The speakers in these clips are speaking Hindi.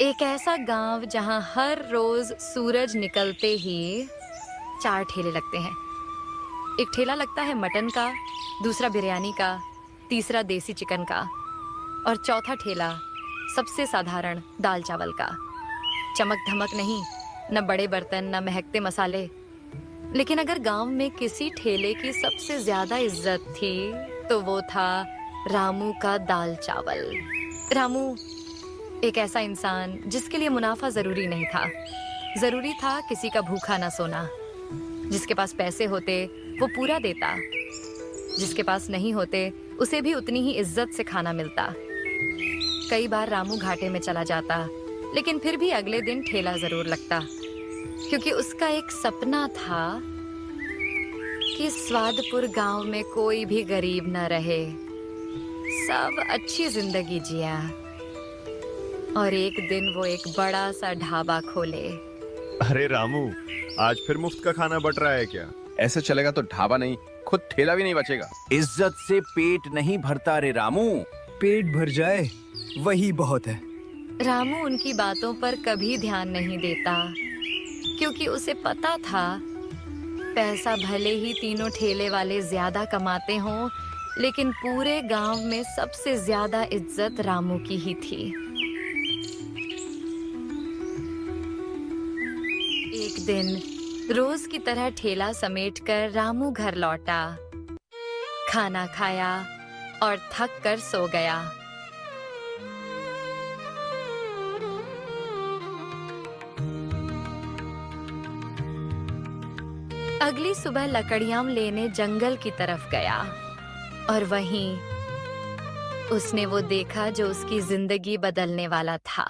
एक ऐसा गांव जहां हर रोज सूरज निकलते ही चार ठेले लगते हैं। एक ठेला लगता है मटन का, दूसरा बिरयानी का, तीसरा देसी चिकन का और चौथा ठेला सबसे साधारण दाल चावल का। चमक धमक नहीं, न बड़े बर्तन, न महकते मसाले। लेकिन अगर गांव में किसी ठेले की सबसे ज्यादा इज्जत थी तो वो था रामू का दाल चावल। रामू एक ऐसा इंसान जिसके लिए मुनाफा जरूरी नहीं था, जरूरी था किसी का भूखा ना सोना। जिसके पास पैसे होते वो पूरा देता, जिसके पास नहीं होते उसे भी उतनी ही इज्जत से खाना मिलता। कई बार रामू घाटे में चला जाता, लेकिन फिर भी अगले दिन ठेला जरूर लगता, क्योंकि उसका एक सपना था कि स्वादपुर गांव में कोई भी गरीब न रहे, सब अच्छी जिंदगी जिया और एक दिन वो एक बड़ा सा ढाबा खोले। अरे रामू, आज फिर मुफ्त का खाना बट रहा है क्या? ऐसे चलेगा तो ढाबा नहीं, खुद ठेला भी नहीं बचेगा। इज्जत से पेट नहीं भरता रे रामू। पेट भर जाए वही बहुत है। रामू उनकी बातों पर कभी ध्यान नहीं देता, क्योंकि उसे पता था पैसा भले ही तीनों ठेले वाले ज्यादा कमाते हों, लेकिन पूरे गांव में सबसे ज्यादा इज्जत रामू की ही थी। एक दिन रोज की तरह ठेला समेटकर रामू घर लौटा, खाना खाया और थक कर सो गया। अगली सुबह लकड़ियां लेने जंगल की तरफ गया और वहीं उसने वो देखा जो उसकी जिंदगी बदलने वाला था।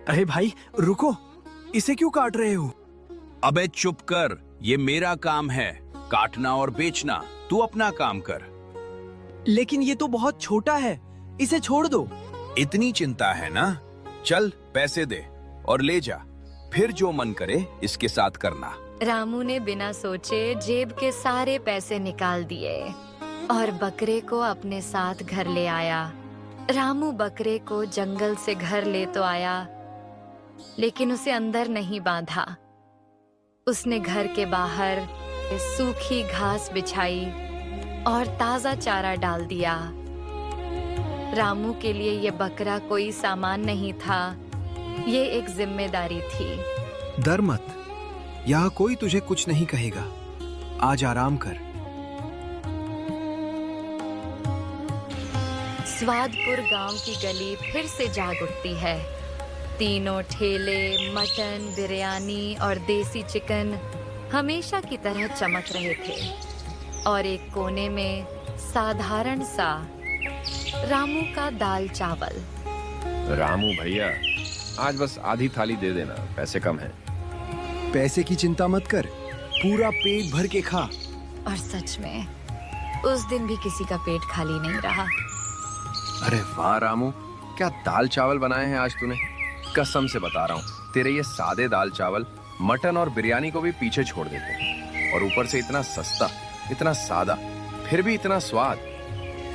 अरे भाई रुको, इसे क्यों काट रहे हो? अबे चुप कर, ये मेरा काम है, काटना और बेचना। तू अपना काम कर। लेकिन ये तो बहुत छोटा है, इसे छोड़ दो। इतनी चिंता है ना? चल पैसे दे और ले जा, फिर जो मन करे इसके साथ करना। रामू ने बिना सोचे जेब के सारे पैसे निकाल दिए और बकरे को अपने साथ घर ले आया। रामू बकरे को जंगल से घर ले तो आया, लेकिन उसे अंदर नहीं बांधा। उसने घर के बाहर सूखी घास बिछाई और ताजा चारा डाल दिया। रामू के लिए ये बकरा कोई सामान नहीं था, ये एक जिम्मेदारी थी। डर मत, यहाँ कोई तुझे कुछ नहीं कहेगा। आज आराम कर। स्वादपुर गांव की गली फिर से जाग उठती है। तीनों ठेले मटन, बिरयानी और देसी चिकन हमेशा की तरह चमक रहे थे और एक कोने में साधारण सा रामू का दाल चावल। रामू भैया, आज बस आधी थाली दे देना, पैसे कम हैं। पैसे की चिंता मत कर, पूरा पेट भर के खा। और सच में उस दिन भी किसी का पेट खाली नहीं रहा। अरे वाह रामू, क्या दाल चावल बनाए हैं आज तूने। कसम से बता रहा हूँ, तेरे ये सादे दाल चावल मटन और बिरयानी को भी पीछे छोड़ देते हैं। और ऊपर से इतना सस्ता, इतना सादा, फिर भी इतना स्वाद।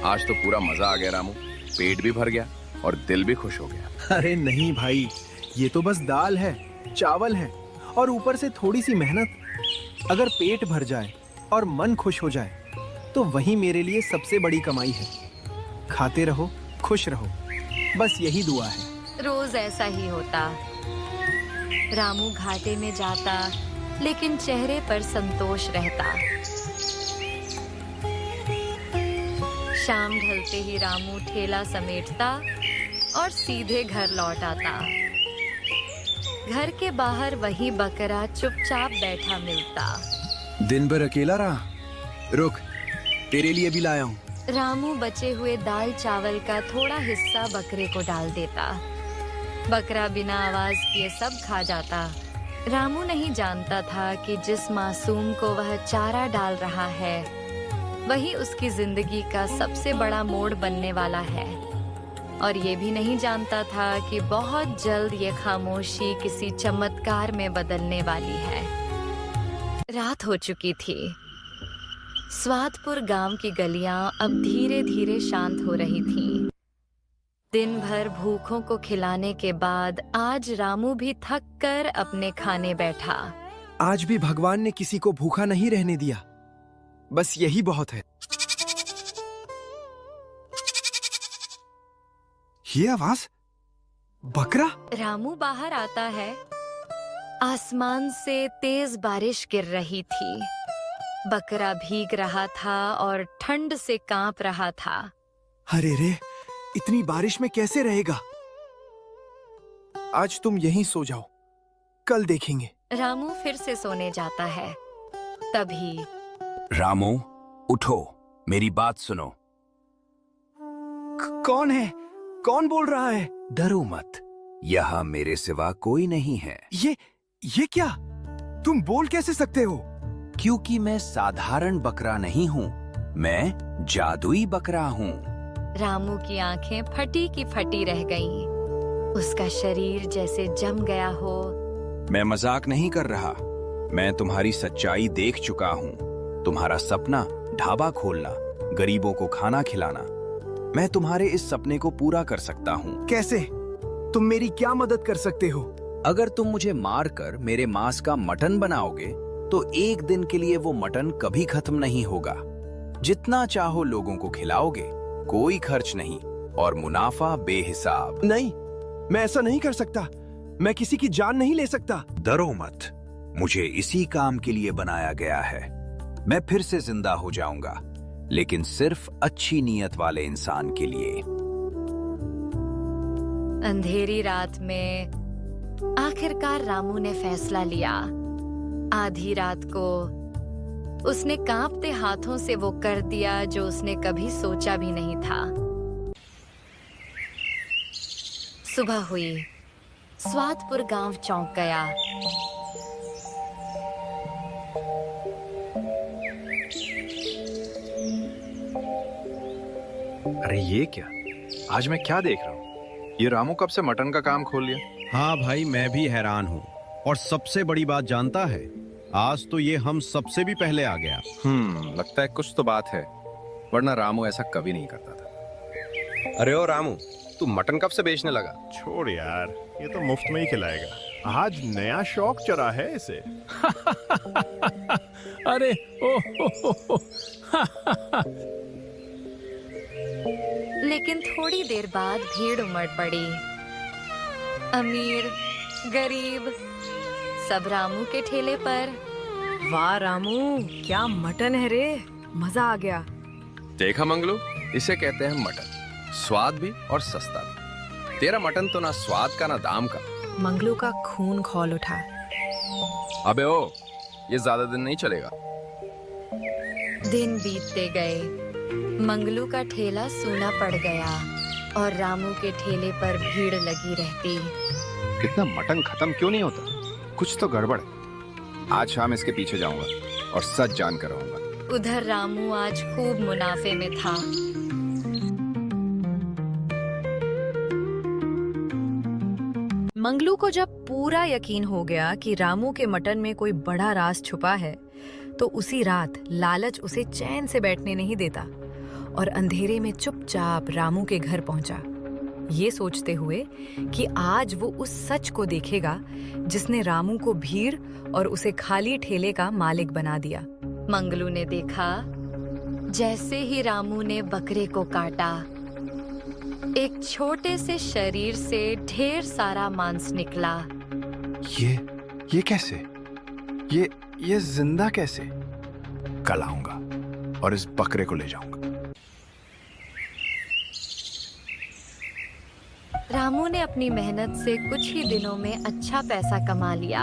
आज तो पूरा मजा आ गया रामू, पेट भी भर गया और दिल भी खुश हो गया। अरे नहीं भाई, ये तो बस दाल है, चावल है और ऊपर से थोड़ी सी मेहनत। अगर पेट भर जाए और मन खुश हो जाए तो वही मेरे लिए सबसे बड़ी कमाई है। खाते रहो, खुश रहो, बस यही दुआ है। रोज ऐसा ही होता। रामू घाटे में जाता, लेकिन चेहरे पर संतोष रहता। शाम ढलते ही रामू ठेला समेटता और सीधे घर लौट आता। घर के बाहर वही बकरा चुपचाप बैठा मिलता। दिन भर अकेला रहा, रुक, तेरे लिए भी लाया हूँ। रामू बचे हुए दाल चावल का थोड़ा हिस्सा बकरे को डाल देता। बकरा बिना आवाज किए सब खा जाता। रामू नहीं जानता था कि जिस मासूम को वह चारा डाल रहा है, वही उसकी जिंदगी का सबसे बड़ा मोड़ बनने वाला है। और ये भी नहीं जानता था कि बहुत जल्द ये खामोशी किसी चमत्कार में बदलने वाली है। रात हो चुकी थी। स्वादपुर गांव की गलियां अब धीरे धीरे शांत हो रही थीं। दिन भर भूखों को खिलाने के बाद आज रामू भी थक कर अपने खाने बैठा। आज भी भगवान ने किसी को भूखा नहीं रहने दिया। बस यही बहुत है। ये आवाज, बकरा? रामू बाहर आता है। आसमान से तेज बारिश गिर रही थी। बकरा भीग रहा था और ठंड से कांप रहा था। अरे रे, इतनी बारिश में कैसे रहेगा? आज तुम यहीं सो जाओ, कल देखेंगे। रामू फिर से सोने जाता है। तभी रामू, उठो, मेरी बात सुनो। कौन है? कौन बोल रहा है? डरो मत, यहाँ मेरे सिवा कोई नहीं है। ये क्या? तुम बोल कैसे सकते हो? क्योंकि मैं साधारण बकरा नहीं हूँ, मैं जादुई बकरा हूँ। रामू की आंखें फटी की फटी रह गईं। उसका शरीर जैसे जम गया हो। मैं मजाक नहीं कर रहा, मैं तुम्हारी सच्चाई देख चुका हूँ। तुम्हारा सपना ढाबा खोलना, गरीबों को खाना खिलाना, मैं तुम्हारे इस सपने को पूरा कर सकता हूँ। कैसे? तुम मेरी क्या मदद कर सकते हो? अगर तुम मुझे मारकर मेरे मांस का मटन बनाओगे तो एक दिन के लिए वो मटन कभी खत्म नहीं होगा। जितना चाहो लोगों को खिलाओगे, कोई खर्च नहीं और मुनाफा बेहिसाब। नहीं, मैं ऐसा नहीं कर सकता। मैं किसी की जान नहीं ले सकता। डरो मत, मुझे इसी काम के लिए बनाया गया है। मैं फिर से जिंदा हो जाऊंगा, लेकिन सिर्फ अच्छी नीयत वाले इंसान के लिए। अंधेरी रात में आखिरकार रामू ने फैसला लिया। आधी रात को उसने कांपते हाथों से वो कर दिया जो उसने कभी सोचा भी नहीं था। सुबह हुई। स्वादपुर गांव चौंक गया। अरे ये क्या? आज मैं क्या देख रहा हूँ? ये रामू कब से मटन का काम खोल लिया? हाँ भाई, मैं भी हैरान हूँ। और सबसे बड़ी बात जानता है, आज तो ये हम सबसे भी पहले आ गया। लगता है कुछ तो बात है, वरना रामू ऐसा कभी नहीं करता था। अरे ओ रामू, तू मटन कब से बेचने लगा? छोड़ यार, ये तो मुफ्त में ही खिलाएगा। आज नया शौक चढ़ा है इसे। अरे ओ। लेकिन थोड़ी देर बाद भीड़ उमड़ पड़ी। अमीर, गरीब, सब रामू के ठेले पर। वाह रामू, क्या मटन है रे, मजा आ गया। देखा मंगलू, इसे कहते हैं मटन। स्वाद भी और सस्ता भी। तेरा मटन तो ना स्वाद का ना दाम का। मंगलू का खून खौल उठा। अबे ओ, ये ज्यादा दिन नहीं चलेगा। दिन बीतते गए। मंगलू का ठेला सूना पड़ गया और रामू के ठेले पर भीड़ लगी रहती। कितना मटन खत्म क्यों नहीं होता? कुछ तो गड़बड़ है। आज शाम इसके पीछे जाऊंगा और सच जान कर रहूंगा। उधर रामू आज खूब मुनाफे में था। मंगलू को जब पूरा यकीन हो गया कि रामू के मटन में कोई बड़ा राज छुपा है, तो उसी रात लालच उसे चैन से बैठने नहीं देता और अंधेरे में चुपचाप रामू के घर पहुंचा, ये सोचते हुए कि आज वो उस सच को देखेगा जिसने रामू को भीड़ और उसे खाली ठेले का मालिक बना दिया। मंगलू ने देखा, जैसे ही रामू ने बकरे को काटा, एक छोटे से शरीर से ढेर सारा मांस निकला। ये कैसे? ये जिंदा कैसे? कल आऊंगा और इस बकरे को ले जाऊंगा। रामू ने अपनी मेहनत से कुछ ही दिनों में अच्छा पैसा कमा लिया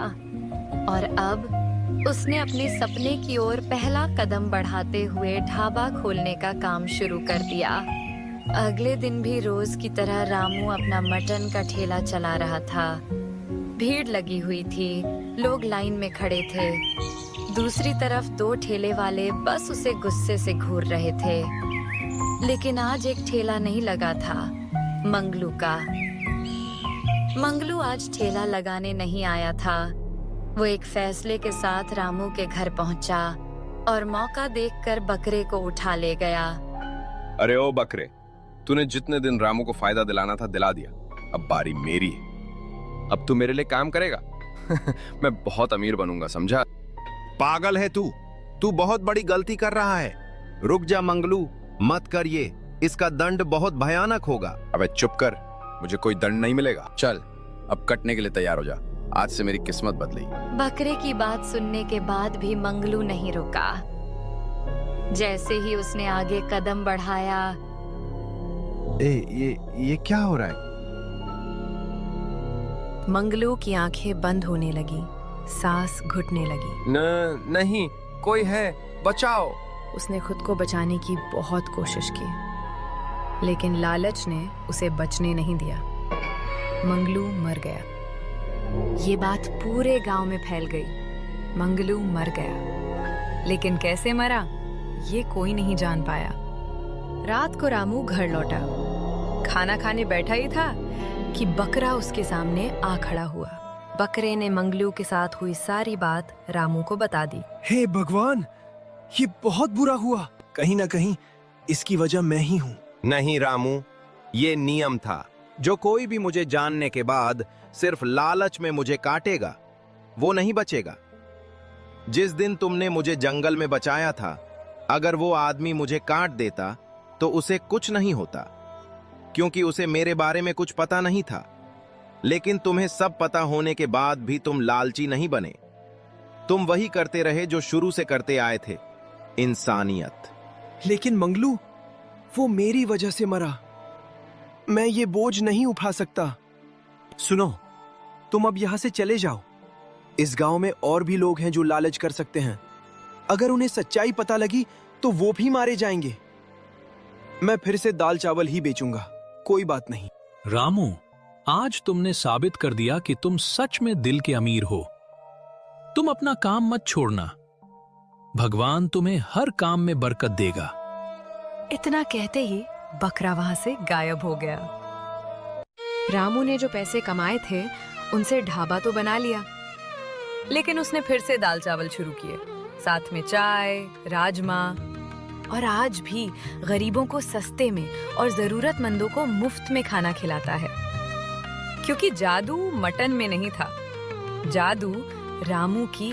और अब उसने अपने सपने की ओर पहला कदम बढ़ाते हुए ढाबा खोलने का काम शुरू कर दिया। अगले दिन भी रोज की तरह रामू अपना मटन का ठेला चला रहा था। भीड़ लगी हुई थी, लोग लाइन में खड़े थे। दूसरी तरफ दो ठेले वाले बस उसे गुस्से से घूर रहे थे। लेकिन आज एक ठेला नहीं लगा था, मंगलू का। मंगलू आज ठेला लगाने नहीं आया था। वो एक फैसले के साथ रामू के घर पहुंचा और मौका देखकर बकरे को उठा ले गया। अरे ओ बकरे, तूने जितने दिन रामू को फायदा दिलाना था दिला दिया, अब बारी मेरी है। अब तू मेरे लिए काम करेगा। मैं बहुत अमीर बनूंगा, समझा? पागल है तू। तू बहुत बड़ी गलती कर रहा है। रुक जा मंगलू, मत कर ये। इसका दंड बहुत भयानक होगा। अबे चुप कर, मुझे कोई दंड नहीं मिलेगा। चल अब कटने के लिए तैयार हो जा, आज से मेरी किस्मत बदली। बकरे की बात सुनने के बाद भी मंगलू नहीं रुका। जैसे ही उसने आगे कदम बढ़ाया, ये क्या हो रहा है? मंगलू की आंखें बंद होने लगी, सांस घुटने लगी। नहीं, कोई है, बचाओ। उसने खुद को बचाने की बहुत कोशिश की, लेकिन लालच ने उसे बचने नहीं दिया। मंगलू मर गया। ये बात पूरे गांव में फैल गई। मंगलू मर गया, लेकिन कैसे मरा ये कोई नहीं जान पाया। रात को रामू घर लौटा। खाना खाने बैठा ही था कि बकरा उसके सामने आ खड़ा हुआ। बकरे ने मंगलू के साथ हुई सारी बात रामू को बता दी। हे भगवान, ये बहुत बुरा हुआ। कहीं ना कहीं इसकी वजह मैं ही हूँ। नहीं रामू, ये नियम था। जो कोई भी मुझे जानने के बाद सिर्फ लालच में मुझे काटेगा, वो नहीं बचेगा। जिस दिन तुमने मुझे जंगल में बचाया था, अगर वो आदमी मुझे काट देता तो उसे कुछ नहीं होता, क्योंकि उसे मेरे बारे में कुछ पता नहीं था। लेकिन तुम्हें सब पता होने के बाद भी तुम लालची नहीं बने। तुम वही करते रहे जो शुरू से करते आए थे, इंसानियत। लेकिन मंगलू, वो मेरी वजह से मरा। मैं ये बोझ नहीं उठा सकता। सुनो, तुम अब यहां से चले जाओ। इस गांव में और भी लोग हैं जो लालच कर सकते हैं। अगर उन्हें सच्चाई पता लगी तो वो भी मारे जाएंगे। मैं फिर से दाल चावल ही बेचूंगा, कोई बात नहीं। रामू, आज तुमने साबित कर दिया कि तुम सच में दिल के अमीर हो। तुम अपना काम मत छोड़ना। भगवान तुम्हें हर काम में बरकत देगा। इतना कहते ही बकरा वहां से गायब हो गया। रामू ने जो पैसे कमाए थे उनसे ढाबा तो बना लिया, लेकिन उसने फिर से दाल चावल शुरू किए, साथ में चाय, राजमा, और आज भी गरीबों को सस्ते में और जरूरतमंदों को मुफ्त में खाना खिलाता है। क्योंकि जादू मटन में नहीं था, जादू रामू की